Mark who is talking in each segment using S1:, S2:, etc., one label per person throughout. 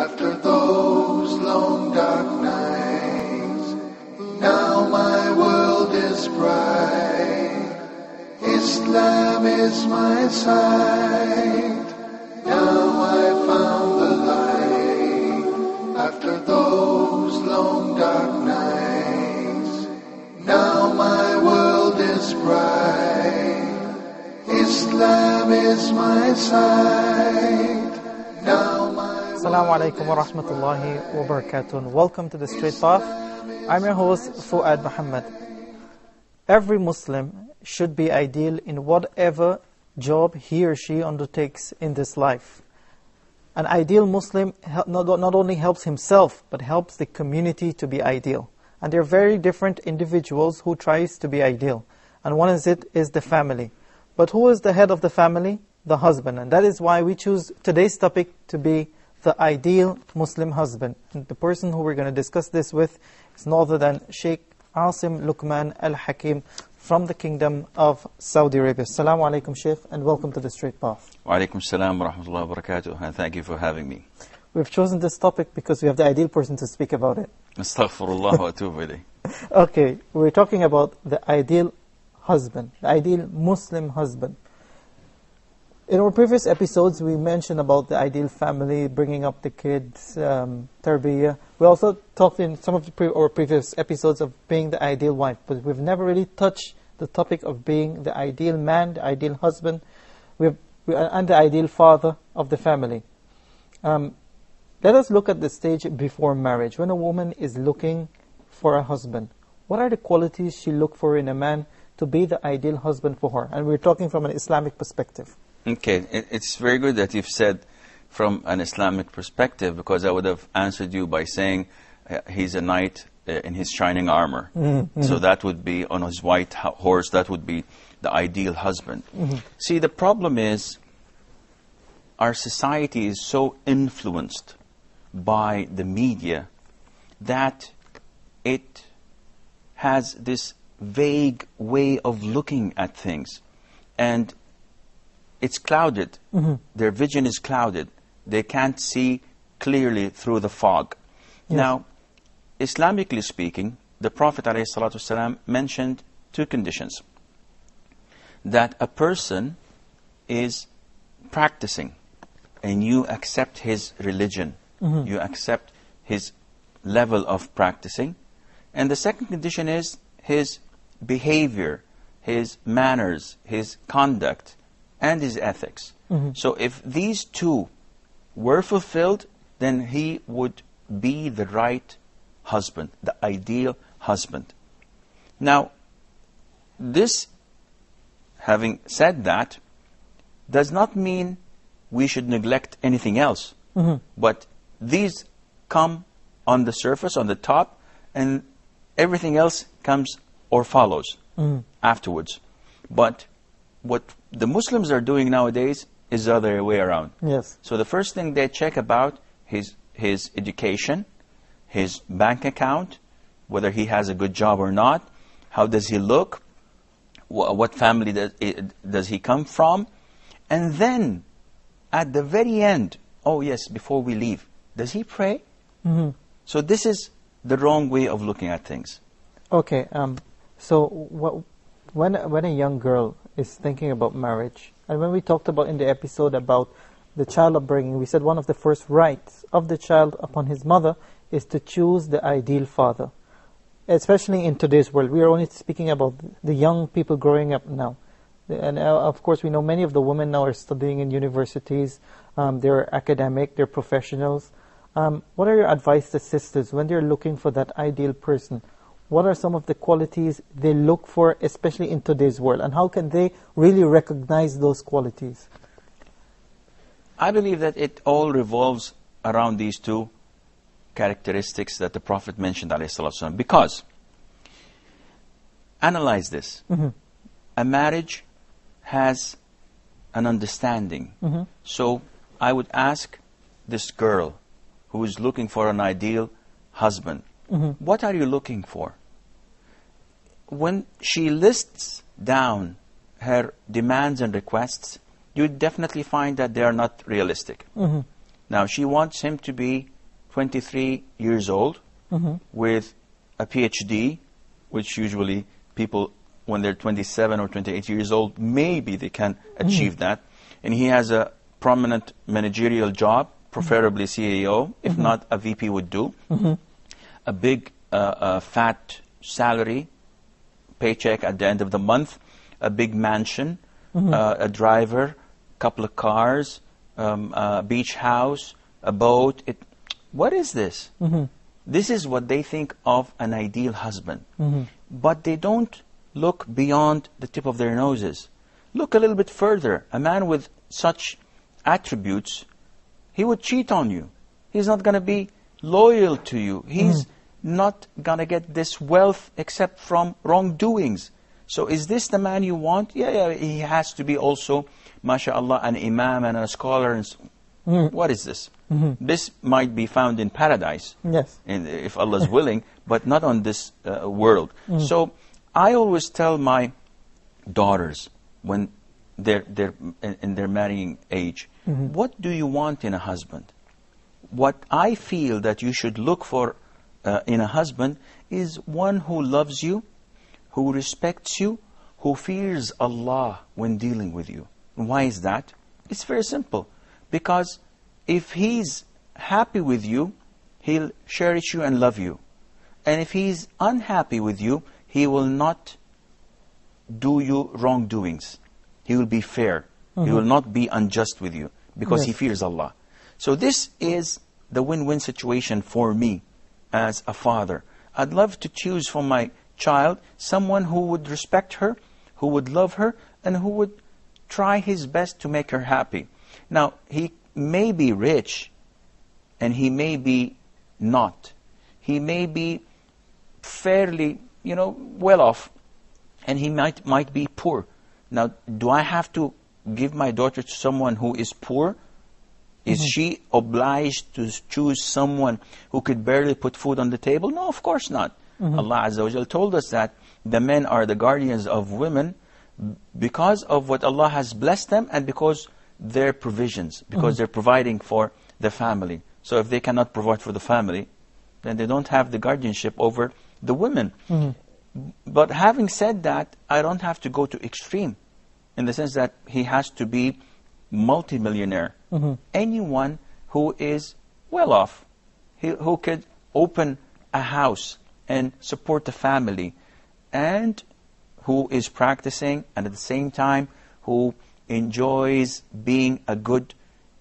S1: After those long dark nights, now my world is bright. Islam is my sight. Now I found the light. After those long dark nights, now my world is bright. Islam is my sight. Now my
S2: Assalamu alaikum wa rahmatullahi wa barakatuh. Welcome to The Straight Path. I'm your host, Fuad Muhammad. Every Muslim should be ideal in whatever job he or she undertakes in this life. An ideal Muslim not only helps himself, but helps the community to be ideal. And there are very different individuals who tries to be ideal. And one is the family. But who is the head of the family? The husband. And that is why we choose today's topic to be the ideal Muslim husband. And the person who we're going to discuss this with is no other than Sheikh Asim Luqman Al-Hakim from the Kingdom of Saudi Arabia. Assalamu alaikum, Sheikh, and welcome to The Straight Path.
S3: Wa alaikum salam wa rahmatullahi wa barakatuh, and thank you for having me.
S2: We've chosen this topic because we have the ideal person to speak about it.
S3: Astaghfirullah wa atubu ilayh.
S2: Okay, we're talking about the ideal husband, the ideal Muslim husband. In our previous episodes, we mentioned about the ideal family, bringing up the kids, tarbiyah. We also talked in some of our previous episodes of being the ideal wife, but we've never really touched the topic of being the ideal man, the ideal husband, and the ideal father of the family. Let us look at the stage before marriage. When a woman is looking for a husband, what are the qualities she looks for in a man to be the ideal husband for her? And we're talking from an Islamic perspective.
S3: Okay, it's very good that you've said from an Islamic perspective, because I would have answered you by saying he's a knight in his shining armor.
S2: Mm-hmm.
S3: So that would be on his white horse, that would be the ideal husband.
S2: Mm-hmm.
S3: See, the problem is our society is so influenced by the media that it has this vague way of looking at things, and it's clouded.
S2: Mm-hmm.
S3: Their vision is clouded. They can't see clearly through the fog.
S2: Yes.
S3: Now, Islamically speaking, the Prophet ﷺ mentioned two conditions. That a person is practicing and you accept his religion.
S2: Mm-hmm.
S3: You accept his level of practicing. And the second condition is his behavior, his manners, his conduct, and his ethics.
S2: Mm-hmm.
S3: So if these two were fulfilled, then he would be the right husband, the ideal husband. Now, this, having said that, does not mean we should neglect anything else.
S2: Mm-hmm.
S3: But these come on the surface, on the top, and everything else comes or follows afterwards. But what the Muslims are doing nowadays is the other way around.
S2: Yes.
S3: So the first thing they check about his education, his bank account, whether he has a good job or not, how does he look, what family does he come from, and then at the very end, oh yes, before we leave, does he pray?
S2: Mm-hmm.
S3: So this is the wrong way of looking at things.
S2: Okay, so when a young girl is thinking about marriage, and when we talked about in the episode about the child upbringing, we said one of the first rights of the child upon his mother is to choose the ideal father. Especially in today's world, we are only speaking about the young people growing up now. And of course, we know many of the women now are studying in universities. They're academic, they're professionals. What are your advice to sisters when they're looking for that ideal person? What are some of the qualities they look for, especially in today's world? And how can they really recognize those qualities?
S3: I believe that it all revolves around these two characteristics that the Prophet mentioned, ﷺ. Because, analyze this.
S2: Mm-hmm.
S3: A marriage has an understanding.
S2: Mm-hmm.
S3: So, I would ask this girl who is looking for an ideal husband, what are you looking for? When she lists down her demands and requests, you definitely find that they are not realistic.
S2: Mm-hmm.
S3: Now, she wants him to be 23 years old with a PhD, which usually people, when they're 27 or 28 years old, maybe they can achieve that. And he has a prominent managerial job, preferably CEO, if not a VP would do. A big fat salary, paycheck at the end of the month, a big mansion, a driver, couple of cars, a beach house, a boat. What is this? This is what they think of an ideal husband. But they don't look beyond the tip of their noses. Look a little bit further. A man with such attributes, he would cheat on you. He's not going to be loyal to you. He's not going to get this wealth except from wrongdoings. So is this the man you want? Yeah, he has to be also, mashallah, an imam and a scholar. And what is this? This might be found in paradise,
S2: yes,
S3: if Allah is willing, but not on this world. So I always tell my daughters when they're in their marrying age, what do you want in a husband? What I feel that you should look for in a husband is one who loves you, who respects you, who fears Allah when dealing with you. And why is that? It's very simple. Because if he's happy with you, he'll cherish you and love you. And if he's unhappy with you, he will not do you wrongdoings. He will be fair. He will not be unjust with you because he fears Allah. So this is the win-win situation for me as a father. I'd love to choose for my child someone who would respect her, who would love her, and who would try his best to make her happy. Now, he may be rich, and he may be not. He may be fairly, well off, and he might be poor. Now, do I have to give my daughter to someone who is poor? Is she obliged to choose someone who could barely put food on the table? No, of course not. Allah Azza wa Jal told us that the men are the guardians of women because of what Allah has blessed them and because their provisions, because they're providing for the family. So if they cannot provide for the family, then they don't have the guardianship over the women. But having said that, I don't have to go to extreme in the sense that he has to be multimillionaire. Anyone who is well off, who could open a house and support the family, and who is practicing, and at the same time who enjoys being a good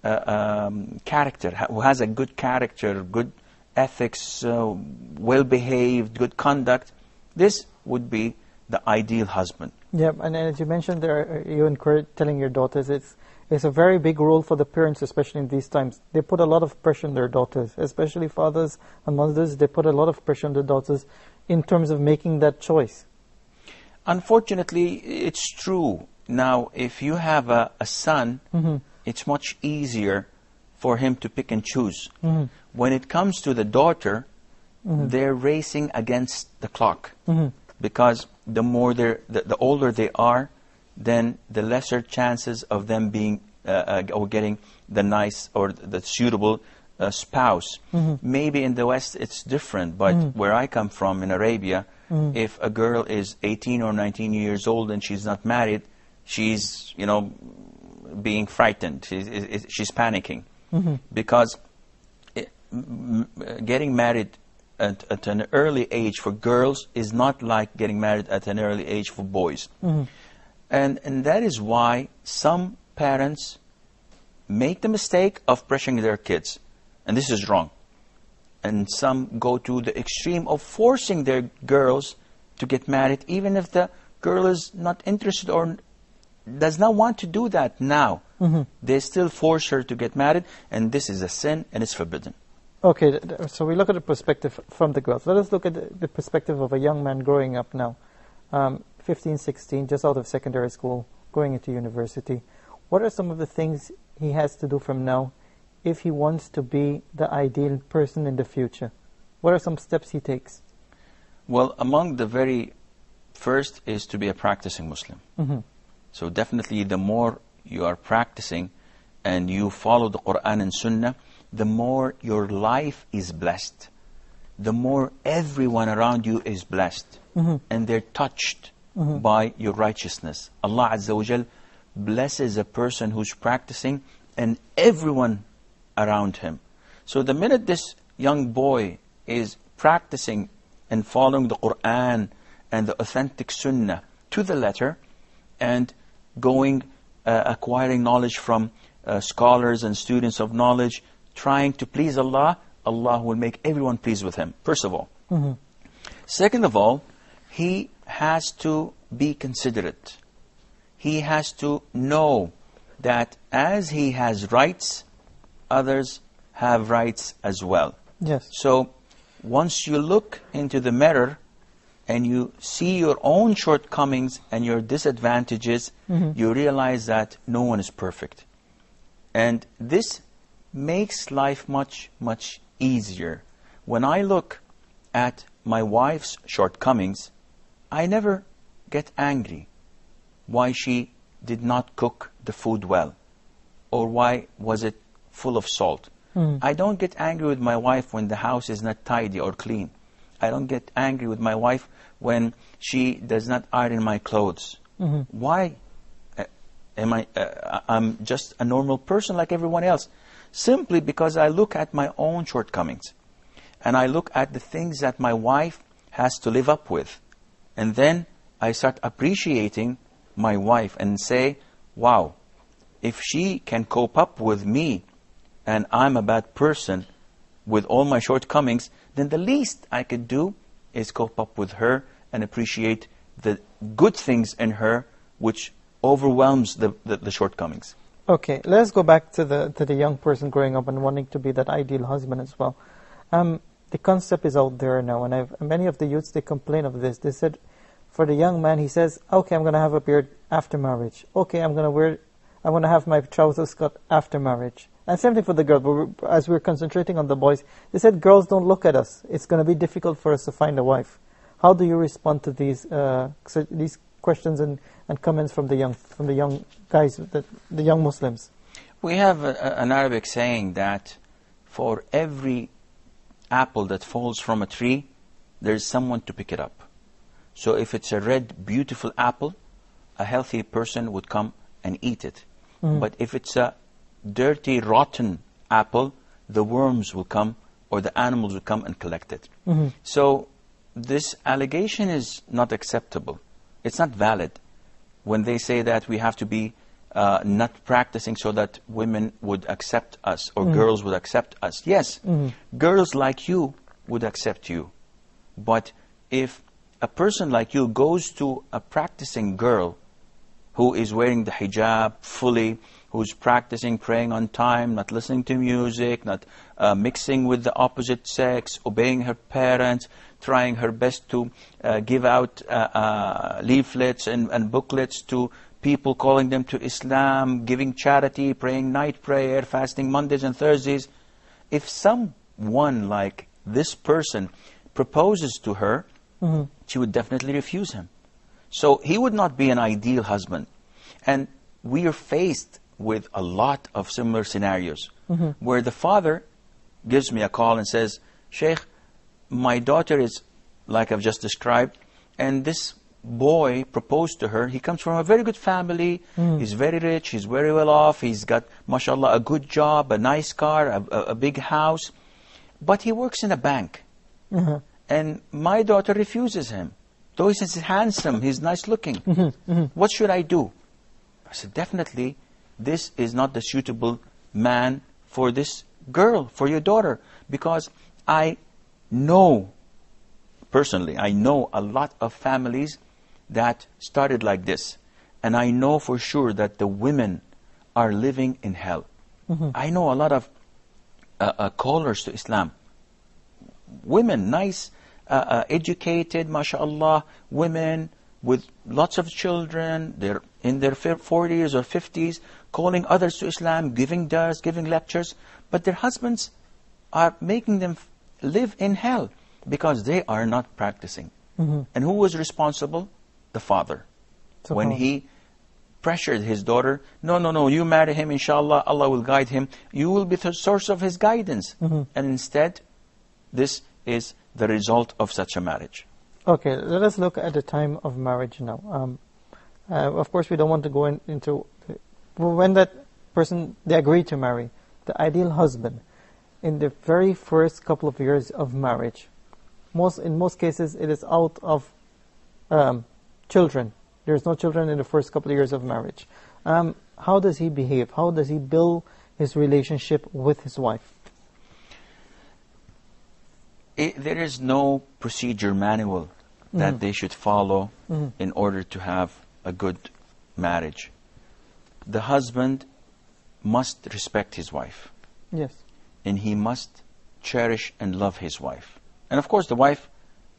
S3: character, who has a good character, good ethics, well-behaved, good conduct. This would be the ideal husband.
S2: Yeah, and as you mentioned there, you encourage telling your daughters it's a very big role for the parents, especially in these times. They put a lot of pressure on their daughters, especially fathers and mothers. They put a lot of pressure on their daughters in terms of making that choice.
S3: Unfortunately, it's true. Now, if you have a son, it's much easier for him to pick and choose. When it comes to the daughter, they're racing against the clock. Because the more the older they are, then the lesser chances of them being or getting the nice or the suitable spouse. Maybe in the West it's different, but where I come from in Arabia, if a girl is 18 or 19 years old and she's not married, she's being frightened. She's panicking because getting married at an early age for girls is not like getting married at an early age for boys. And that is why some parents make the mistake of pressuring their kids. And this is wrong. And some go to the extreme of forcing their girls to get married, even if the girl is not interested or does not want to do that now. They still force her to get married, and this is a sin and it's forbidden.
S2: Okay, so we look at the perspective from the girls. Let us look at the perspective of a young man growing up now. 15, 16, just out of secondary school, going into university. What are some of the things he has to do from now if he wants to be the ideal person in the future? What are some steps he takes?
S3: Well, among the very first is to be a practicing Muslim. So definitely the more you are practicing, and you follow the Quran and Sunnah, the more your life is blessed. The more everyone around you is blessed. And they're touched by your righteousness. Allah Azza wa Jal blesses a person who's practicing and everyone around him. So the minute this young boy is practicing and following the Quran and the authentic Sunnah to the letter, and going, acquiring knowledge from scholars and students of knowledge, trying to please Allah, Allah will make everyone pleased with him, first of all. Second of all, he has to be considerate. He has to know that as he has rights, others have rights as well.
S2: Yes.
S3: So once you look into the mirror and you see your own shortcomings and your disadvantages, you realize that no one is perfect. And this makes life much, much easier. When I look at my wife's shortcomings, I never get angry why she did not cook the food well, or why was it full of salt. I don't get angry with my wife when the house is not tidy or clean. I don't get angry with my wife when she does not iron my clothes. Why? I'm just a normal person like everyone else. Simply because I look at my own shortcomings. And I look at the things that my wife has to live up with. And then I start appreciating my wife and say, wow, if she can cope up with me and I'm a bad person with all my shortcomings, then the least I could do is cope up with her and appreciate the good things in her, which overwhelms the shortcomings.
S2: Okay, let's go back to the young person growing up and wanting to be that ideal husband as well. The concept is out there now, and many of the youths, they complain of this. They said, for the young man, he says, okay, I'm going to have a beard after marriage. Okay, I'm going to have my trousers cut after marriage. And same thing for the girl. But as we're concentrating on the boys, they said, girls, don't look at us. It's going to be difficult for us to find a wife. How do you respond to these questions and comments from the young guys, the young Muslims?
S3: We have an Arabic saying that for every apple that falls from a tree, there's someone to pick it up. So if it's a red, beautiful apple, a healthy person would come and eat it. But if it's a dirty, rotten apple, the worms will come, or the animals will come and collect it. So this allegation is not acceptable. It's not valid. When they say that we have to be not practicing so that women would accept us, or girls would accept us. Yes, girls like you would accept you. But if a person like you goes to a practicing girl who is wearing the hijab fully, who's practicing praying on time, not listening to music, not mixing with the opposite sex, obeying her parents, trying her best to give out leaflets and booklets to people, calling them to Islam, giving charity, praying night prayer, fasting Mondays and Thursdays. If someone like this person proposes to her, she would definitely refuse him. So he would not be an ideal husband. And we are faced with a lot of similar scenarios where the father gives me a call and says, Sheikh, my daughter is like I've just described, and this boy proposed to her. He comes from a very good family. He's very rich. He's very well off. He's got, mashallah, a good job, a nice car, a big house. But he works in a bank. And my daughter refuses him. Though he says he's handsome, he's nice looking. What should I do? I said, definitely, this is not the suitable man for this girl, for your daughter. Because I know, personally, I know a lot of families that started like this. And I know for sure that the women are living in hell. I know a lot of callers to Islam. Women, nice, educated, mashallah, women with lots of children, they're in their 40s or 50s, calling others to Islam, giving dars, giving lectures, but their husbands are making them live in hell because they are not practicing. And who was responsible? The father. When he pressured his daughter, no, no, no, you marry him, inshallah, Allah will guide him. You will be the source of his guidance. And instead, this is the result of such a marriage.
S2: Okay, let us look at the time of marriage now. Of course, we don't want to go into when that person, they agree to marry, the ideal husband, in the very first couple of years of marriage. In most cases, it is out of children. There's no children in the first couple of years of marriage. How does he behave? How does he build his relationship with his wife?
S3: There is no procedure manual that they should follow in order to have a good marriage. The husband must respect his wife.
S2: Yes.
S3: And he must cherish and love his wife. And of course the wife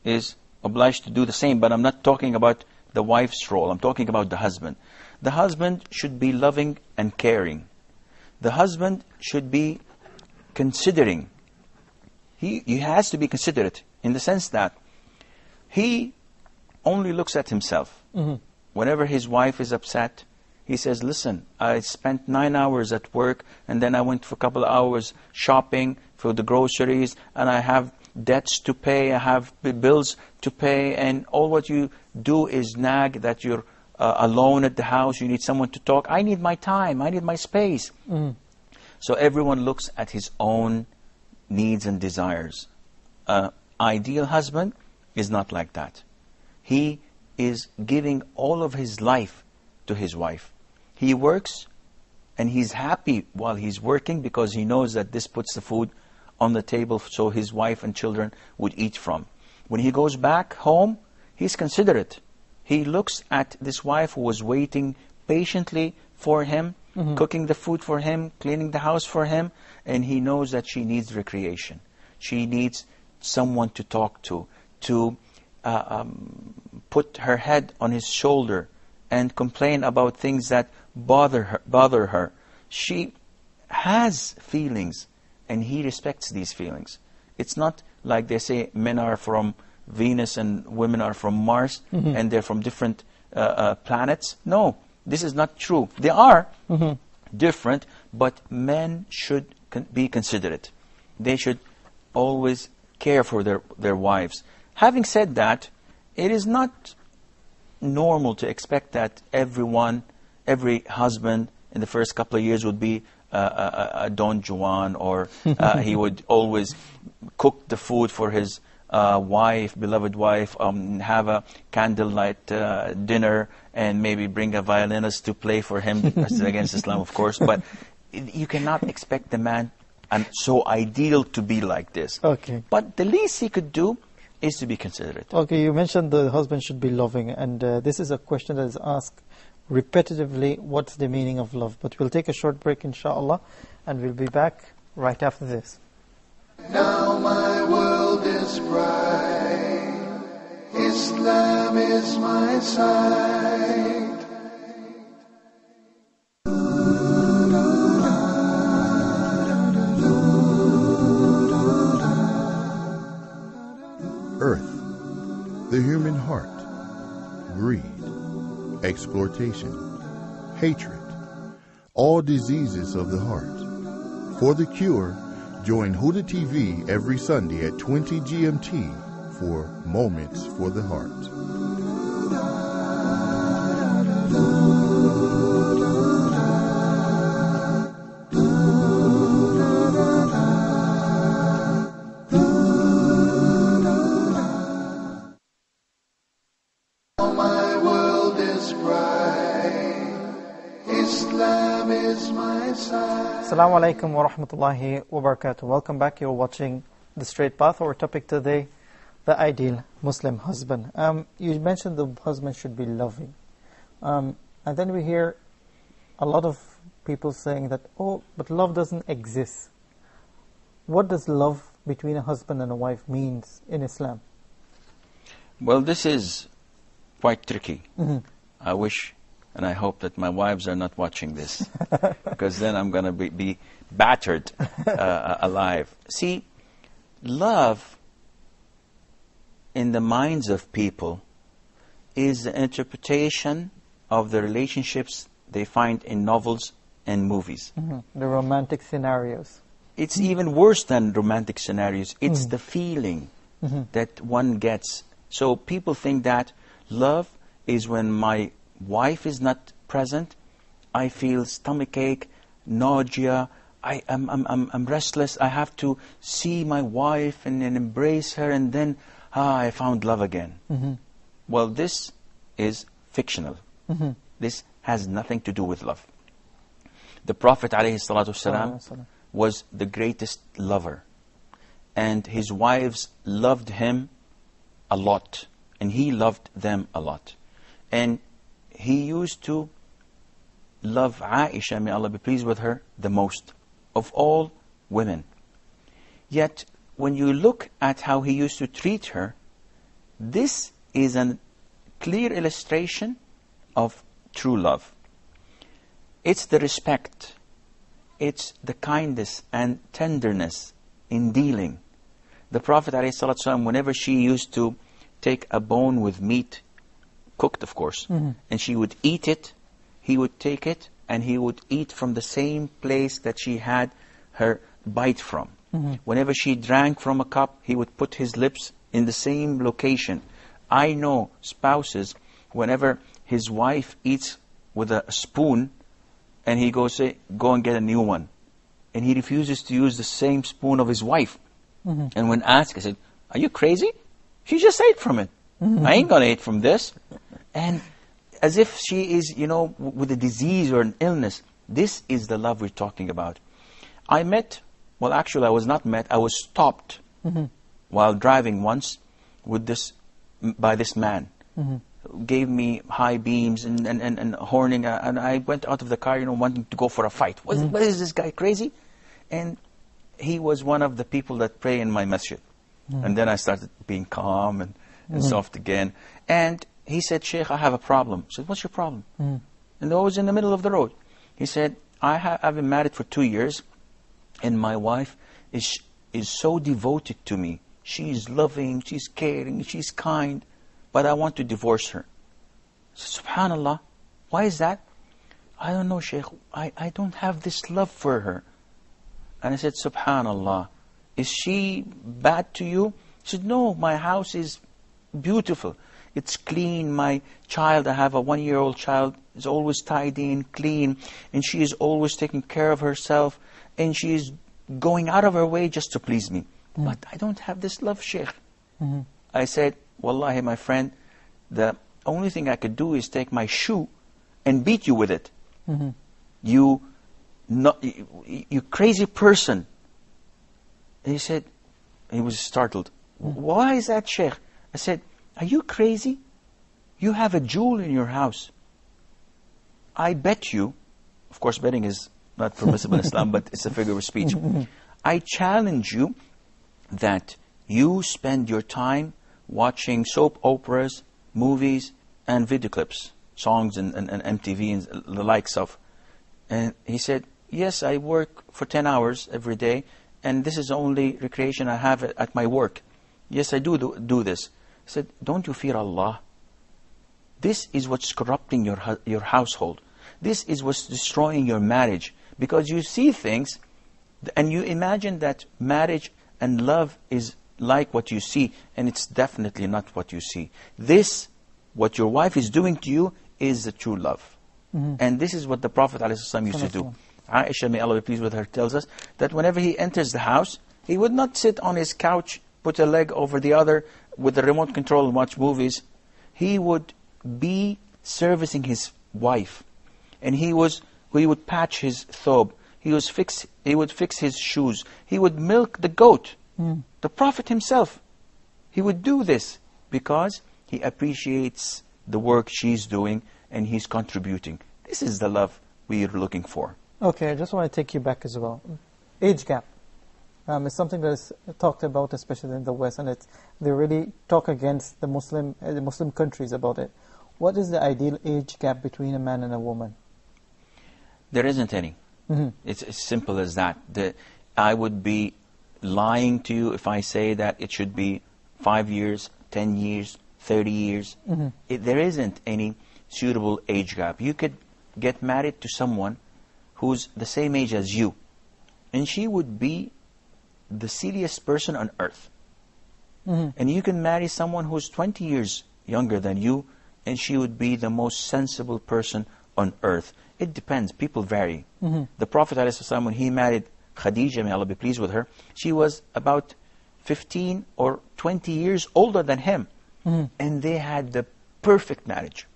S3: is obliged to do the same, but I'm not talking about the wife's role. I'm talking about the husband. The husband should be loving and caring. The husband should be considering. He has to be considerate in the sense that he only looks at himself. Whenever his wife is upset, he says, listen, I spent 9 hours at work, and then I went for a couple of hours shopping for the groceries, and I have debts to pay, I have bills to pay, and all what you do is nag that you're alone at the house, you need someone to talk. I need my time, I need my space. So everyone looks at his own needs and desires. Ideal husband is not like that. He is giving all of his life to his wife. He works and he's happy while he's working because he knows that this puts the food on the table so his wife and children would eat from. When he goes back home, he's considerate. He looks at this wife who was waiting patiently for him, cooking the food for him, cleaning the house for him, and he knows that she needs recreation. She needs someone to talk to put her head on his shoulder and complain about things that bother her. She has feelings, and he respects these feelings. It's not like they say men are from Venus and women are from Mars, and they're from different planets. No, this is not true. They are different, but men should be considerate. They should always care for their wives. Having said that, it is not normal to expect that every husband in the first couple of years would be a Don Juan, or he would always cook the food for his beloved wife, have a candlelight dinner, and maybe bring a violinist to play for him. That's against Islam, of course. But you cannot expect the man so ideal to be like this.
S2: Okay.
S3: But the least he could do is to be considerate.
S2: Okay, you mentioned the husband should be loving, and this is a question that is asked repetitively, what's the meaning of love? But we'll take a short break, inshallah, and we'll be back right after this.
S1: Now my world is bright, Islam is my sight.
S4: Earth, the human heart, greed, exploitation, hatred, all diseases of the heart. For the cure, join Huda TV every Sunday at 20 GMT for Moments for the Heart.
S1: My world is bright, Islam is my sight.
S2: Assalamu alaikum wa rahmatullahi wa barakatuh. Welcome back. You're watching The Straight Path. Our topic today, the ideal Muslim husband. You mentioned the husband should be loving. And then we hear a lot of people saying that, oh, but love doesn't exist. What does love between a husband and a wife means in Islam?
S3: Well, this is quite tricky. I wish and I hope that my wives are not watching this, because then I'm going to be battered alive. See, love in the minds of people is the interpretation of the relationships they find in novels and movies.
S2: The romantic scenarios.
S3: It's even worse than romantic scenarios. It's the feeling that one gets. So people think that love is when my wife is not present, I feel stomachache, nausea, I'm restless, I have to see my wife and embrace her, and then I found love again. Well, this is fictional. This has nothing to do with love. The Prophet ﷺ was the greatest lover, and his wives loved him a lot, and he loved them a lot. And he used to love Aisha, may Allah be pleased with her, the most of all women. Yet, when you look at how he used to treat her, this is a clear illustration of true love. It's the respect, it's the kindness and tenderness in dealing. The Prophet ﷺ, whenever she used to take a bone with meat, cooked of course, and she would eat it, he would take it and he would eat from the same place that she had her bite from. Whenever she drank from a cup, he would put his lips in the same location. I know spouses, whenever his wife eats with a spoon, and he goes, say, go and get a new one. And he refuses to use the same spoon of his wife. And when asked, I said, are you crazy? She just ate from it. I ain't gonna eat from this. And as if she is, you know, with a disease or an illness. This is the love we're talking about. I met, well actually I was not met, I was stopped while driving once with by this man. Gave me high beams and horning, and I went out of the car, you know, wanting to go for a fight. What is this guy crazy? And he was one of the people that pray in my masjid. And then I started being calm and soft again. And he said, Sheikh, I have a problem. I said, what's your problem? And I was in the middle of the road. He said, I've been married for 2 years, and my wife is so devoted to me. She's loving, she's caring, she's kind, but I want to divorce her. I said, Subhanallah, why is that? I don't know, Sheikh, I don't have this love for her. And I said, Subhanallah, is she bad to you? He said, no, my house is beautiful. It's clean. My child, I have a 1-year-old child, is always tidy and clean, and she is always taking care of herself, and she is going out of her way just to please me. But I don't have this love, Sheikh. I said, Wallahi, my friend, the only thing I could do is take my shoe and beat you with it. You crazy person. And he said, he was startled. Why is that, Sheikh? I said, are you crazy? You have a jewel in your house. I bet you, of course betting is not permissible in Islam, but it's a figure of speech. I challenge you that you spend your time watching soap operas, movies, and video clips, songs and MTV and the likes of. And he said, yes, I work for 10 hours every day, and this is the only recreation I have at my work. Yes, I do this. I said, don't you fear Allah? This is what's corrupting your household. This is what's destroying your marriage. Because you see things, and you imagine that marriage and love is like what you see, and it's definitely not what you see. This, what your wife is doing to you, is the true love. And this is what the Prophet ﷺ used to do. Aisha, may Allah be pleased with her, tells us that whenever he enters the house, he would not sit on his couch, put a leg over the other with the remote control and watch movies. He would be servicing his wife, and he would patch his thobe. He would fix his shoes. He would milk the goat. The Prophet himself, he would do this because he appreciates the work she's doing and he's contributing. This is the love we are looking for.
S2: Okay, I just want to take you back as well. Age gap. It's something that is talked about, especially in the West, and they really talk against the Muslim countries about it. What is the ideal age gap between a man and a woman?
S3: There isn't any. It's as simple as that. I would be lying to you if I say that it should be 5 years, 10 years, 30 years. There isn't any suitable age gap. You could get married to someone who's the same age as you, and she would be the silliest person on earth. And you can marry someone who's 20 years younger than you, and she would be the most sensible person on earth. It depends. People vary. The Prophet ﷺ, when he married Khadija, may Allah be pleased with her, she was about 15 or 20 years older than him. And they had the perfect marriage.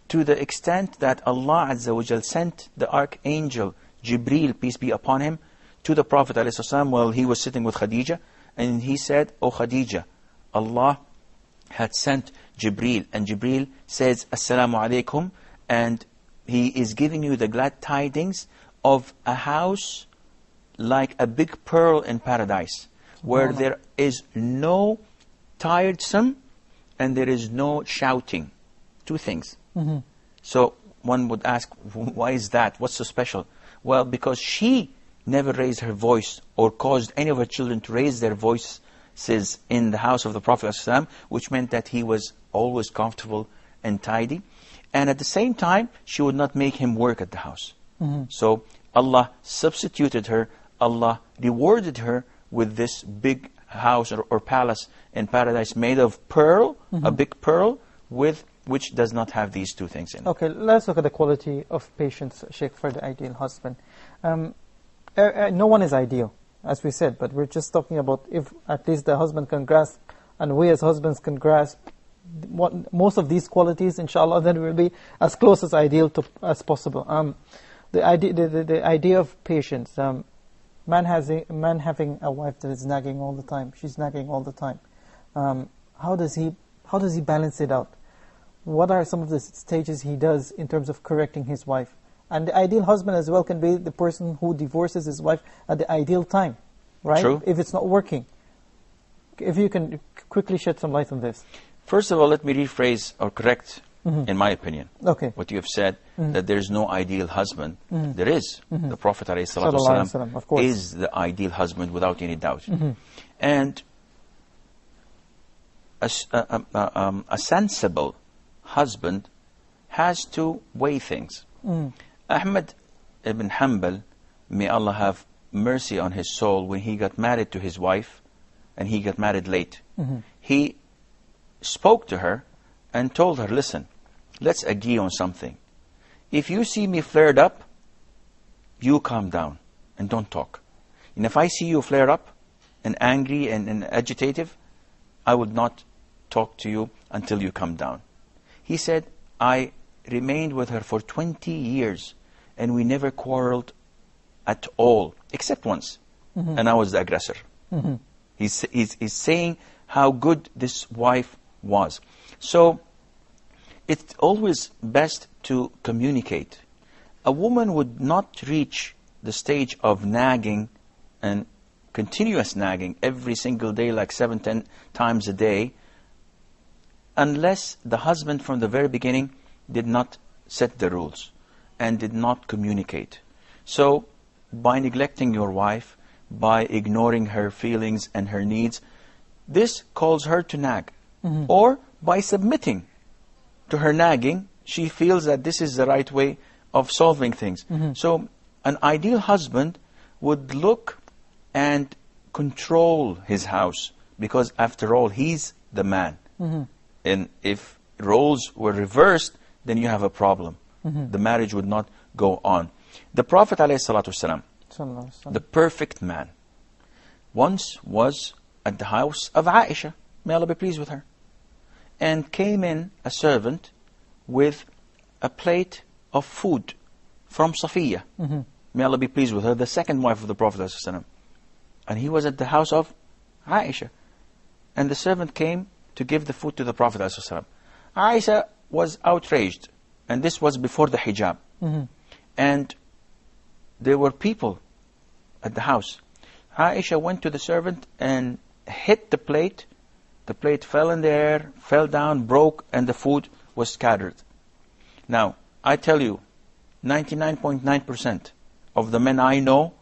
S3: To the extent that Allah Azza wa Jal sent the Archangel Jibreel, peace be upon him, to the Prophet ﷺ while he was sitting with Khadija. And he said, "O Khadija, Allah had sent Jibreel, and Jibreel says, Assalamu alaikum, and he is giving you the glad tidings of a house like a big pearl in paradise, where there is no tiresome and there is no shouting." Two things. So one would ask, why is that? What's so special? Well, because she never raised her voice or caused any of her children to raise their voices in the house of the Prophet ﷺ, which meant that he was always comfortable and tidy. And at the same time, she would not make him work at the house. So Allah substituted her, Allah rewarded her with this big house or palace in paradise made of pearl, a big pearl, with which does not have these two things in it.
S2: Okay, let's look at the quality of patience, Sheikh, for the ideal husband. No one is ideal, as we said, but we're just talking about if at least the husband can grasp, and we as husbands can grasp most of these qualities, inshallah, then we'll be as close as ideal as possible. The idea of patience. Man having a wife that is nagging all the time. She's nagging all the time. How does he balance it out? What are some of the stages he does in terms of correcting his wife? And the ideal husband as well can be the person who divorces his wife at the ideal time, right?
S3: True.
S2: If it's not working. If you can quickly shed some light on this.
S3: First of all, let me rephrase or correct, in my opinion, what you have said, that there is no ideal husband. There is. The Prophet ﷺ
S2: of course,
S3: is the ideal husband without any doubt. And a sensible husband has to weigh things. Ahmad ibn Hanbal, may Allah have mercy on his soul, when he got married to his wife, and he got married late, he spoke to her and told her, listen, let's agree on something. If you see me flared up, you calm down and don't talk. And if I see you flare up and angry and agitative, I would not talk to you until you calm down. He said, I remained with her for 20 years and we never quarreled at all, except once. And I was the aggressor. He's saying how good this wife was. So it's always best to communicate. A woman would not reach the stage of nagging and continuous nagging every single day, like 7-10 times a day, unless the husband from the very beginning did not set the rules and did not communicate. So by neglecting your wife, by ignoring her feelings and her needs, this calls her to nag. Or by submitting to her nagging, she feels that this is the right way of solving things. So an ideal husband would look and control his house, because after all, he's the man. And if roles were reversed, then you have a problem. The marriage would not go on. The Prophet ﷺ, the perfect man, once was at the house of Aisha, may Allah be pleased with her, and came in a servant with a plate of food from Safiya, may Allah be pleased with her, the second wife of the Prophet ﷺ. And he was at the house of Aisha, and the servant came to give the food to the Prophet ﷺ. Aisha was outraged, and this was before the hijab. And there were people at the house. Aisha went to the servant and hit the plate. The plate fell in the air, fell down, broke, and the food was scattered. Now, I tell you, 99.9% of the men I know,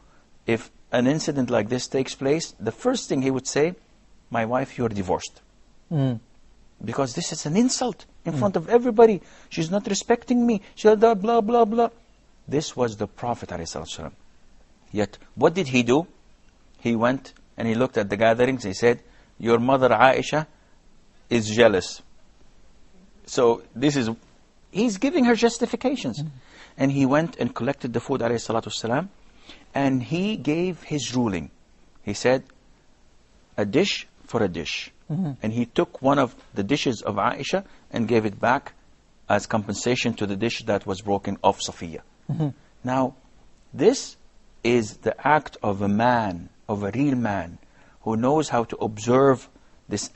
S3: if an incident like this takes place, the first thing he would say, my wife, you're divorced. Because this is an insult in front of everybody. She's not respecting me. She blah, blah, blah, blah. This was the Prophet ﷺ. Yet, what did he do? He went and he looked at the gatherings. He said, your mother Aisha is jealous. So he's giving her justifications. And he went and collected the food, ﷺ, and he gave his ruling. He said, a dish for a dish. And he took one of the dishes of Aisha and gave it back as compensation to the dish that was broken of Safiya. Now, this is the act of a man, of a real man, who knows how to absorb this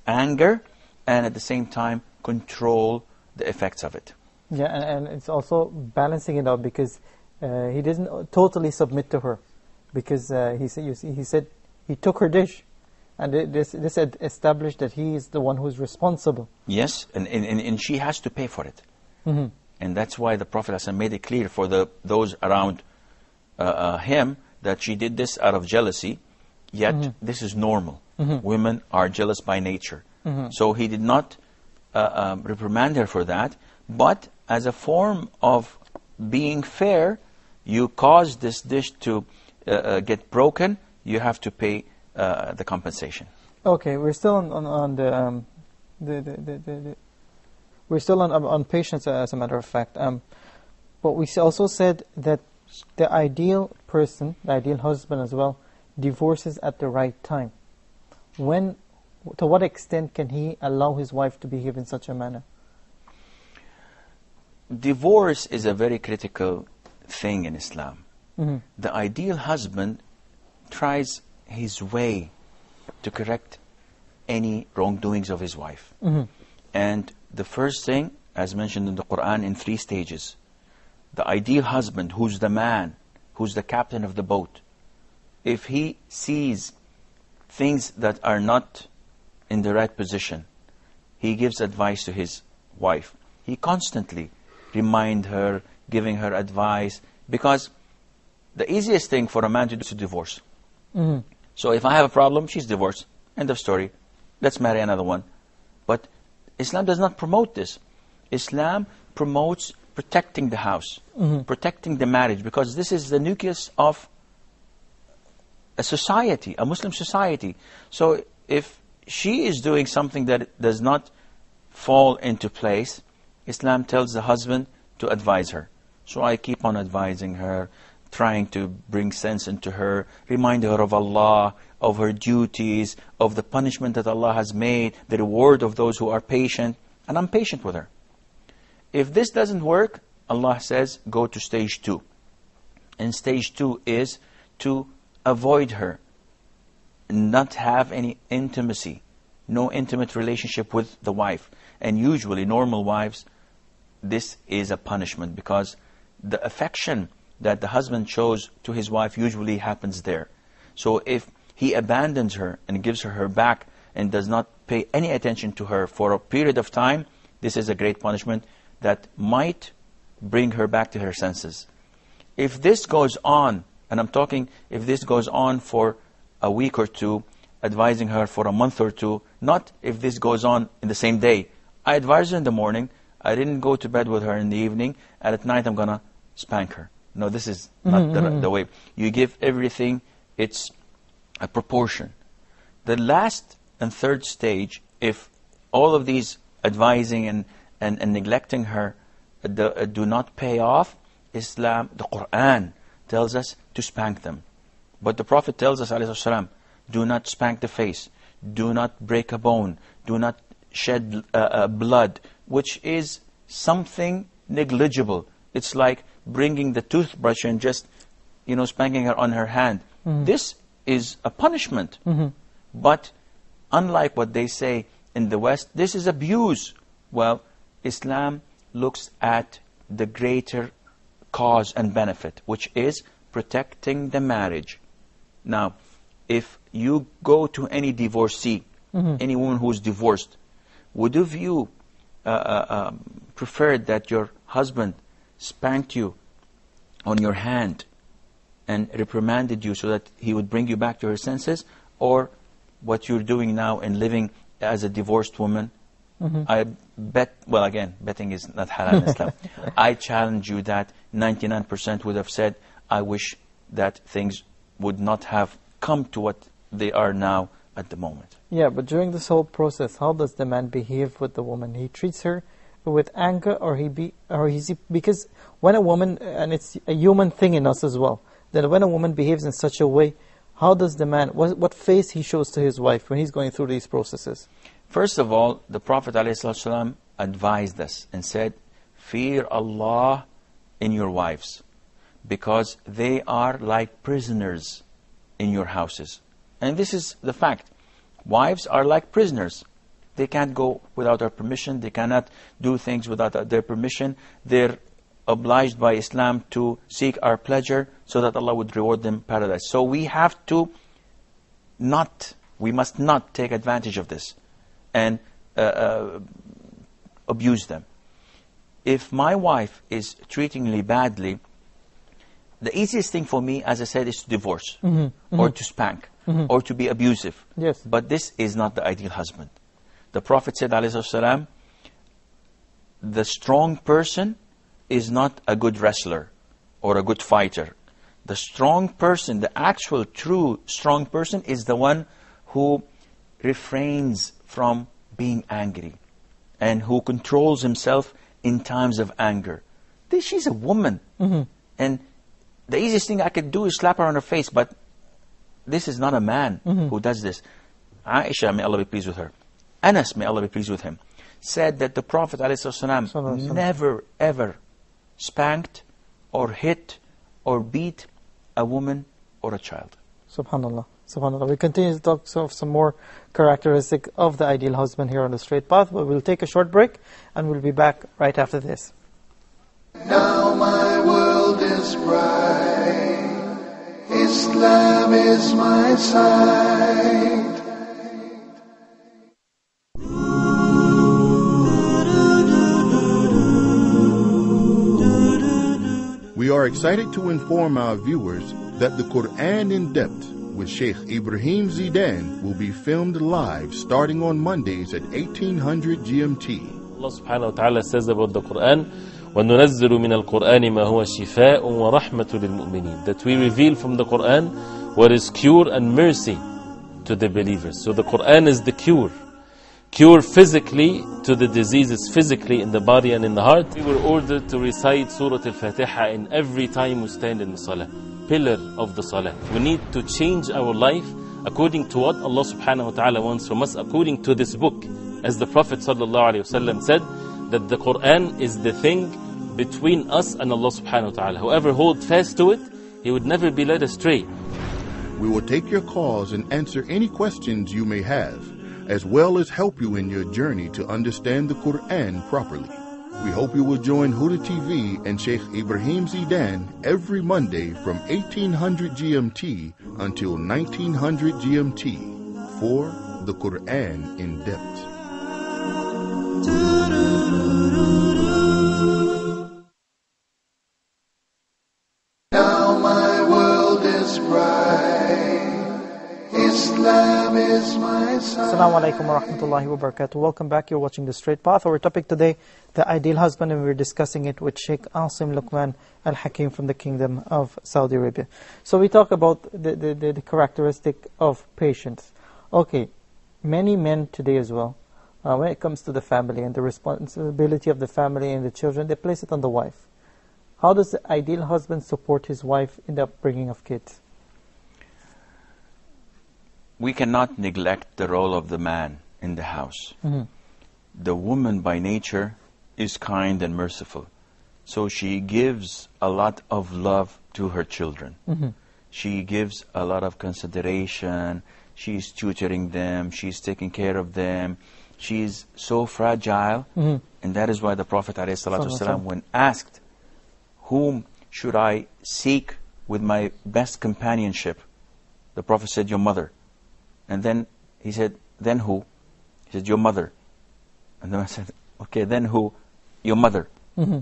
S3: anger, and at the same time control the effects of it.
S2: Yeah, and it's also balancing it out, because he doesn't totally submit to her, because he said he took her dish, and this had established that he is the one who's responsible.
S3: Yes, and she has to pay for it. And that's why the Prophet ﷺ made it clear for those around him that she did this out of jealousy, yet this is normal. Women are jealous by nature. So he did not reprimand her for that, but as a form of being fair, you cause this dish to get broken, you have to pay the compensation.
S2: Okay, we're still on we're still on patience, as a matter of fact. But we also said that the ideal person, the ideal husband as well, divorces at the right time. To what extent can he allow his wife to behave in such a manner?
S3: Divorce is a very critical thing in Islam. The ideal husband tries his way to correct any wrongdoings of his wife. And the first thing, as mentioned in the Quran, in 3 stages. The ideal husband, who's the man, who's the captain of the boat, if he sees things that are not in the right position, he gives advice to his wife. He constantly reminds her, giving her advice, because the easiest thing for a man to do is to divorce. So if I have a problem, she's divorced. End of story. Let's marry another one. But Islam does not promote this. Islam promotes protecting the house, protecting the marriage, because this is the nucleus of a society, a Muslim society. So if she is doing something that does not fall into place, Islam tells the husband to advise her. So I keep on advising her, trying to bring sense into her, remind her of Allah, of her duties, of the punishment that Allah has made, the reward of those who are patient, and I'm patient with her. If this doesn't work, Allah says, go to stage 2. And stage 2 is to avoid her, not have any intimacy, no intimate relationship with the wife. And usually, normal wives, this is a punishment, because the affection that the husband shows to his wife usually happens there. So if he abandons her and gives her back and does not pay any attention to her for a period of time, this is a great punishment that might bring her back to her senses. If this goes on, and I'm talking if this goes on for a week or two, advising her for a month or two, not if this goes on in the same day. I advise her in the morning, I didn't go to bed with her in the evening, and at night I'm going to spank her. No, this is not the way. You give everything its a proportion. The last and third stage, if all of these advising and neglecting her do not pay off, Islam, the Quran tells us to spank them. But the Prophet tells us, ﷺ, do not spank the face, do not break a bone, do not shed blood, which is something negligible. It's like bringing the toothbrush and just, spanking her on her hand. This is a punishment. But unlike what they say in the West, this is abuse. Well, Islam looks at the greater cause and benefit, which is protecting the marriage. Now, if you go to any divorcee, any woman who's divorced, would you prefer that your husband spanked you on your hand and reprimanded you so that he would bring you back to your senses, or what you're doing now and living as a divorced woman I bet, well again, betting is not halal in Islam. I challenge you that 99% would have said, I wish that things would not have come to what they are now at the moment.
S2: Yeah, but during this whole process, how does the man behave with the woman? He treats her with anger, because when a woman, and it's a human thing in us as well, that when a woman behaves in such a way, how does the man, what face he shows to his wife when he's going through these processes?
S3: First of all, the Prophet ﷺ advised us and said, fear Allah in your wives, because they are like prisoners in your houses. And this is the fact. Wives are like prisoners. They can't go without our permission. They cannot do things without their permission. They're obliged by Islam to seek our pleasure so that Allah would reward them paradise. So we have to we must not take advantage of this and abuse them. If my wife is treating me badly, the easiest thing for me, as I said, is to divorce or to spank or to be abusive.
S2: Yes.
S3: But this is not the ideal husband. The Prophet said, ﷺ, the strong person is not a good wrestler or a good fighter. The strong person, the actual true strong person, is the one who refrains from being angry and who controls himself in times of anger. She's a woman. And the easiest thing I could do is slap her on her face, but this is not a man who does this. Aisha, may Allah be pleased with her, Anas, may Allah be pleased with him, said that the Prophet ﷺ never ever spanked or hit or beat a woman or a child.
S2: Subhanallah. Subhanallah. We continue to talk of some more characteristic of the ideal husband here on the straight path, but we'll take a short break and we'll be back right after this.
S1: Now my world is bright. Islam is my sight.
S4: We are excited to inform our viewers that the Quran in Depth with Sheikh Ibrahim Zidan will be filmed live starting on Mondays at 1800 GMT.
S5: Allah subhanahu wa ta'ala says about the Quran, وَنُنَزِّلُ مِنَ الْقُرْآنِ مَا هُوَ شِفَاءٌ وَرَحْمَةٌ لِلْمُؤْمِنِينَ. That we reveal from the Quran what is cure and mercy to the believers. So the Quran is the cure. Cure physically to the diseases physically in the body and in the heart. We were ordered to recite Surah Al-Fatiha in every time we stand in the Salah. Pillar of the Salah. We need to change our life according to what Allah subhanahu wa ta'ala wants from us, according to this book. As the Prophet sallallahu alayhi wa sallam said, that the Quran is the thing between us and Allah subhanahu wa ta'ala. Whoever holds fast to it, he would never be led astray.
S4: We will take your calls and answer any questions you may have, as well as help you in your journey to understand the Quran properly. We hope you will join Huda TV and Sheikh Ibrahim Zidan every Monday from 1800 GMT until 1900 GMT for the Quran in Depth.
S1: Now my world is bright. Islam is my sight.
S2: Assalamu alaikum wa rahmatullahi wa barakatuh. Welcome back. You're watching The Straight Path. Our topic today, the ideal husband, and we're discussing it with Sheikh Asim Luqman Al-Hakim from the Kingdom of Saudi Arabia. So we talk about the characteristic of patience. Okay, many men today as well, when it comes to the family and the responsibility of the family and the children, they place it on the wife. How does the ideal husband support his wife in the upbringing of kids?
S3: We cannot neglect the role of the man in the house. The woman by nature is kind and merciful. So she gives a lot of love to her children. She gives a lot of consideration. She's tutoring them. She's taking care of them. She's so fragile. And that is why the Prophet ﷺ, when asked, whom should I seek with my best companionship? The Prophet said, your mother. And then he said, then who? He said, your mother. And then I said, okay, then who? Your mother. The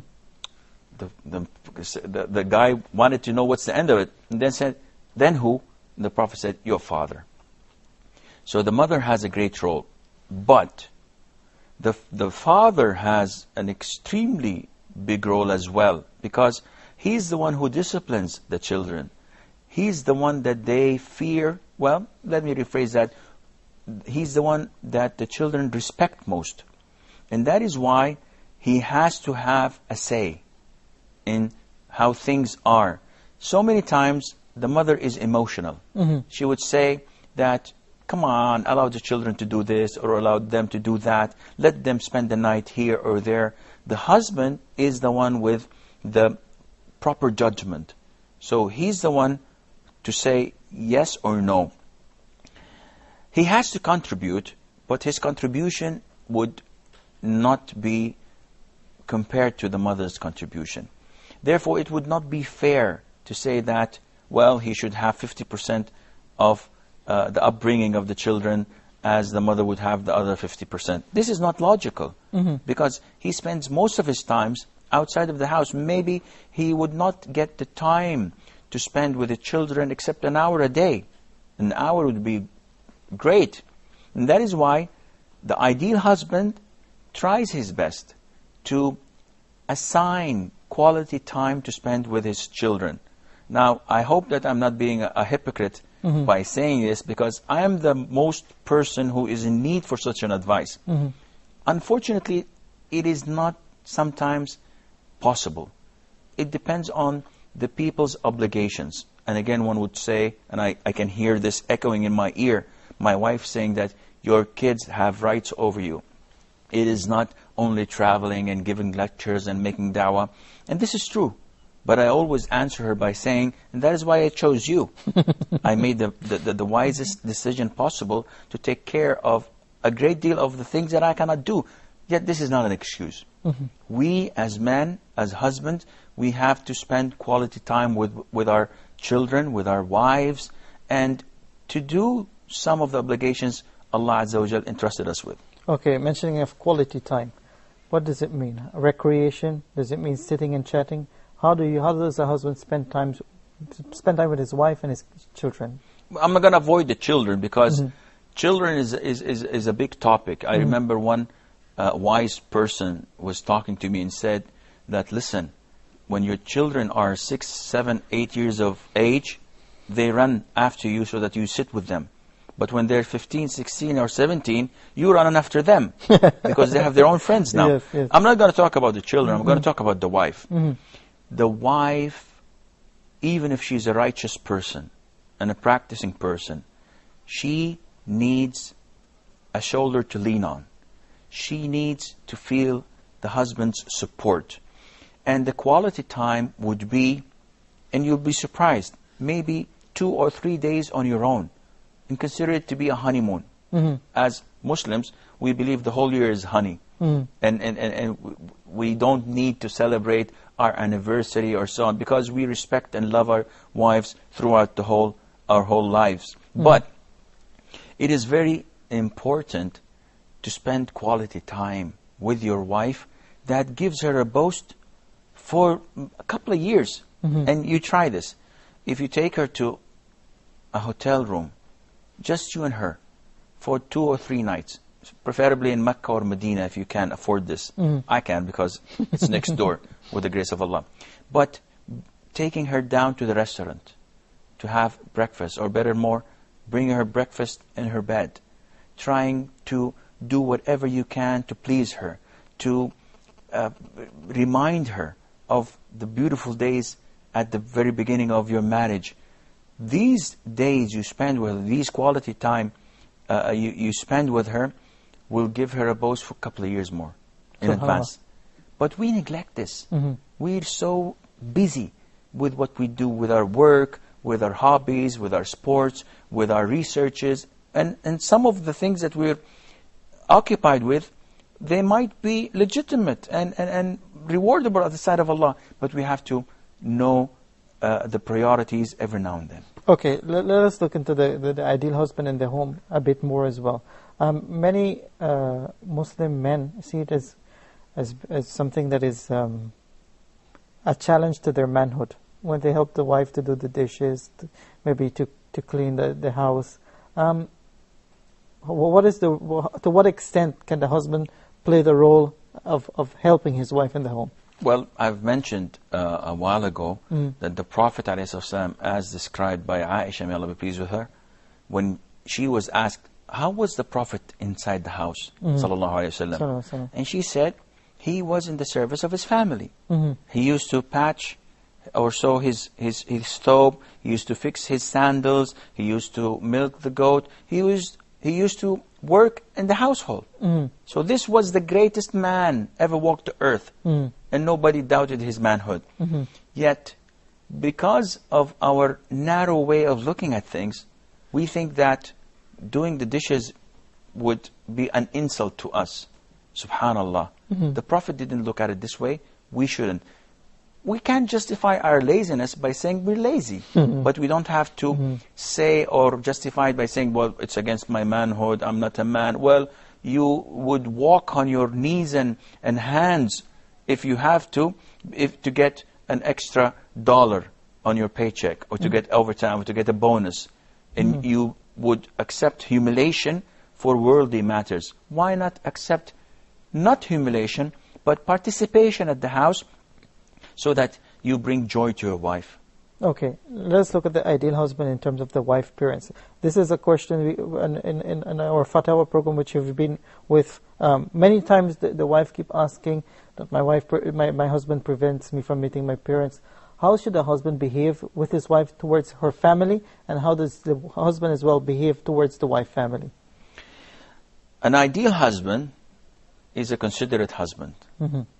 S3: guy wanted to know what's the end of it. And then said, then who? And the Prophet said, your father. So the mother has a great role. But the father has an extremely big role as well, because he's the one who disciplines the children. He's the one that they fear. Well, let me rephrase that. He's the one that the children respect most. And that is why he has to have a say in how things are. So many times the mother is emotional. She would say that, come on, allow the children to do this or allow them to do that. Let them spend the night here or there. The husband is the one with the proper judgment. So he's the one to say yes or no. He has to contribute, but his contribution would not be compared to the mother's contribution. Therefore, it would not be fair to say that, well, he should have 50% of the upbringing of the children as the mother would have the other 50%. This is not logical, because he spends most of his times outside of the house. Maybe he would not get the time to spend with the children except an hour a day. An hour would be great. And that is why the ideal husband tries his best to assign quality time to spend with his children. Now, I hope that I'm not being a hypocrite by saying this, because I am the most person who is in need for such an advice. Unfortunately, it is not sometimes possible. It depends on the people's obligations. And again, one would say, and I can hear this echoing in my ear, my wife saying that your kids have rights over you. It is not only traveling and giving lectures and making da'wah. And this is true. But I always answer her by saying, and that is why I chose you. I made the wisest decision possible to take care of a great deal of the things that I cannot do. Yet this is not an excuse. We as men, as husbands, we have to spend quality time with our children, with our wives, and to do some of the obligations Allah Azza wa Jal entrusted us with.
S2: Okay, mentioning of quality time, what does it mean? Recreation? Does it mean sitting and chatting? How does a husband spend time with his wife and his children?
S3: I'm not going to avoid the children, because children is a big topic. I remember one wise person was talking to me and said that, listen, when your children are 6, 7, 8 years of age, they run after you so that you sit with them. But when they're 15, 16, or 17, you run after them because they have their own friends now.
S2: Yes, yes.
S3: I'm not going to talk about the children. I'm going to talk about the wife. The wife, even if she's a righteous person and a practicing person, she needs a shoulder to lean on. She needs to feel the husband's support. And the quality time would be, and you'll be surprised, maybe 2 or 3 days on your own. And consider it to be a honeymoon. As Muslims, we believe the whole year is honey. And we don't need to celebrate our anniversary or so on, because we respect and love our wives throughout our whole lives. But it is very important to spend quality time with your wife that gives her a boost for a couple of years. And you try this. If you take her to a hotel room, just you and her, for 2 or 3 nights, preferably in Mecca or Medina if you can afford this. I can, because it's next door with the grace of Allah. But taking her down to the restaurant to have breakfast, or better more, bringing her breakfast in her bed, trying to do whatever you can to please her, to remind her of the beautiful days at the very beginning of your marriage. These days you spend with her, these quality time you spend with her, will give her a boost for a couple of years more in advance. But we neglect this. We're so busy with what we do with our work, with our hobbies, with our sports, with our researches, and some of the things that we're occupied with, they might be legitimate and rewardable at the side of Allah, but we have to know the priorities every now and then.
S2: Okay, let us look into the ideal husband in the home a bit more as well. Many Muslim men see it as something that is a challenge to their manhood. When they help the wife to do the dishes, maybe to clean the house. To what extent can the husband play the role of helping his wife in the home?
S3: Well, I've mentioned a while ago that the Prophet ﷺ, as described by Aisha, may Allah be pleased with her, when she was asked, how was the Prophet inside the house, sallallahu alayhi wasallam? And she said, he was in the service of his family. He used to patch or sew his thobe, he used to fix his sandals, he used to milk the goat, he used to work in the household. So this was the greatest man ever walked the earth, and nobody doubted his manhood. Yet, because of our narrow way of looking at things, we think that doing the dishes would be an insult to us. Subhanallah. The Prophet didn't look at it this way. We shouldn't. We can't justify our laziness by saying we're lazy. But we don't have to say or justify it by saying, well, it's against my manhood, I'm not a man. Well, you would walk on your knees and hands if you have to get an extra $1 on your paycheck, or to get overtime, or to get a bonus. And you would accept humiliation for worldly matters. Why not accept not humiliation, but participation at the house, so that you bring joy to your wife?
S2: Okay, let's look at the ideal husband in terms of the wife parents. This is a question in our Fatwa program, which you've been with many times. The wife keep asking that my husband prevents me from meeting my parents. How should a husband behave with his wife towards her family, and how does the husband as well behave towards the wife family?
S3: An ideal husband is a considerate husband.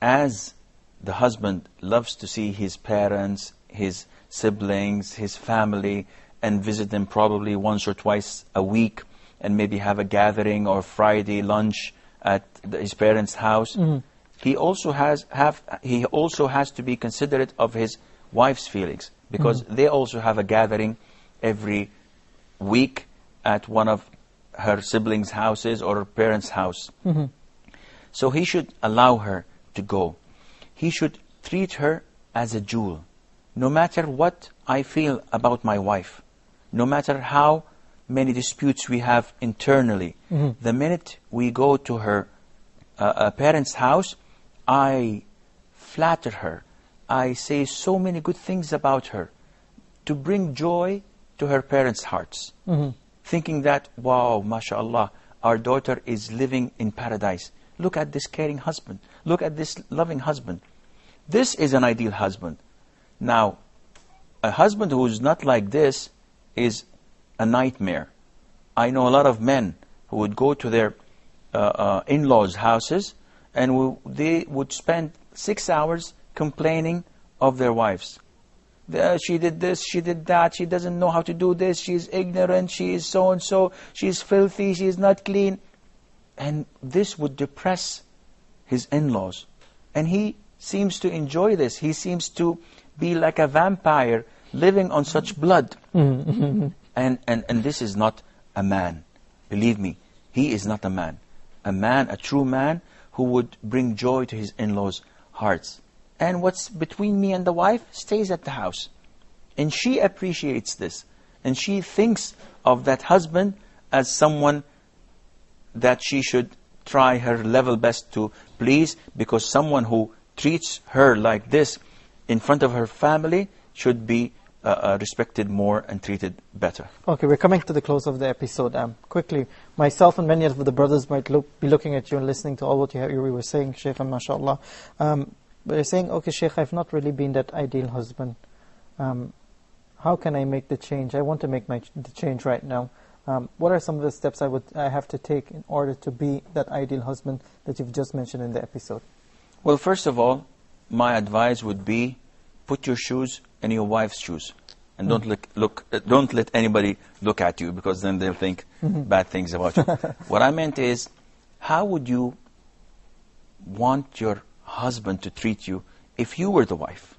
S3: As the husband loves to see his parents, his siblings, his family, and visit them probably once or twice a week, and maybe have a gathering or Friday lunch at his parents' house. He also has to be considerate of his wife's feelings, because they also have a gathering every week at one of her siblings' houses or her parents' house. So he should allow her to go. He should treat her as a jewel. No matter what I feel about my wife, no matter how many disputes we have internally, the minute we go to her parents' house, I flatter her. I say so many good things about her to bring joy to her parents' hearts. Thinking that, wow, mashallah, our daughter is living in paradise. Look at this caring husband. Look at this loving husband. This is an ideal husband. Now, a husband who is not like this is a nightmare. I know a lot of men who would go to their in-laws' houses, and they would spend 6 hours complaining of their wives. She did this, she did that, she doesn't know how to do this, she's ignorant, she is so-and-so, she's filthy, she's not clean. And this would depress his in-laws. And he seems to enjoy this. He seems to be like a vampire living on such blood. And this is not a man. Believe me, he is not a man. A man, a true man, who would bring joy to his in-laws' hearts. And what's between me and the wife stays at the house. And she appreciates this. And she thinks of that husband as someone that she should try her level best to please, because someone who treats her like this in front of her family should be respected more and treated better.
S2: Okay, we're coming to the close of the episode. Quickly, myself and many of the brothers might be looking at you and listening to all what you were saying, Shaykh, and mashallah. But you're saying, okay, Shaykh, I've not really been that ideal husband. How can I make the change? I want to make the change right now. What are some of the steps I have to take in order to be that ideal husband that you've just mentioned in the episode?
S3: Well, first of all, my advice would be, put your shoes in your wife's shoes, and don't let anybody look at you, because then they'll think bad things about you. What I meant is, how would you want your husband to treat you if you were the wife?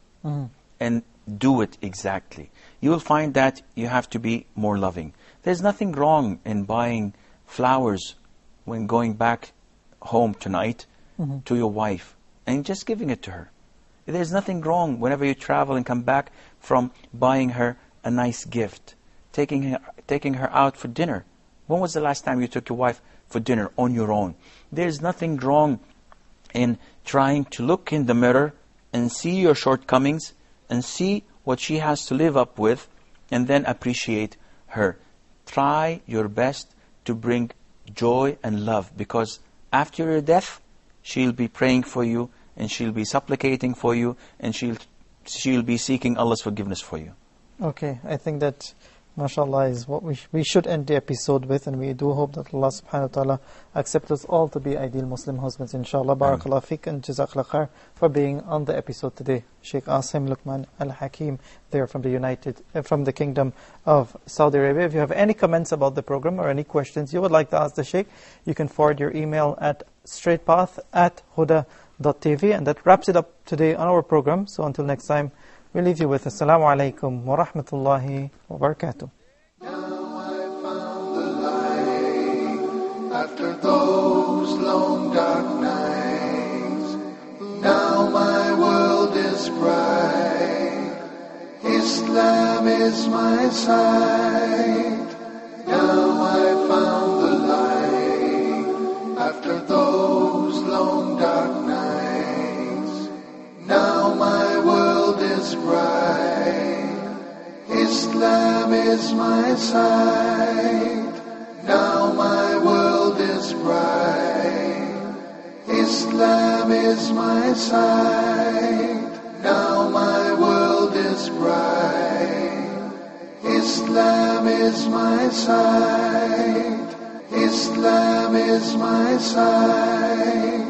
S3: And do it exactly. You will find that you have to be more loving. There's nothing wrong in buying flowers when going back home tonight to your wife, and just giving it to her. There's nothing wrong whenever you travel and come back from buying her a nice gift, taking her out for dinner. When was the last time you took your wife for dinner on your own? There's nothing wrong in trying to look in the mirror and see your shortcomings and see what she has to live up with, and then appreciate her. Try your best to bring joy and love, because after your death, she'll be praying for you, and she'll be supplicating for you, and she'll be seeking Allah's forgiveness for you.
S2: Okay, I think that, mashallah, is what we should end the episode with, and we do hope that Allah subhanahu wa ta'ala accept us all to be ideal Muslim husbands, inshallah. Barakallah fiqh and jazakallah khair for being on the episode today. Sheikh Asim Luqman Al-Hakim, there from the Kingdom of Saudi Arabia. If you have any comments about the program or any questions you would like to ask the Sheikh, you can forward your email at straightpath@huda.tv, and that wraps it up today on our program. So until next time, we leave you with Assalamu alaikum wa rahmatullahi wa barakatuh.
S1: Now I found the light after those long dark nights. Now my world is bright. Islam is my sight. Now I found the light after those long dark nights. Now my world is bright. Islam is my sight. Now my world is bright. Islam is my sight. Now my world is bright. Islam is my sight. Islam is my sight.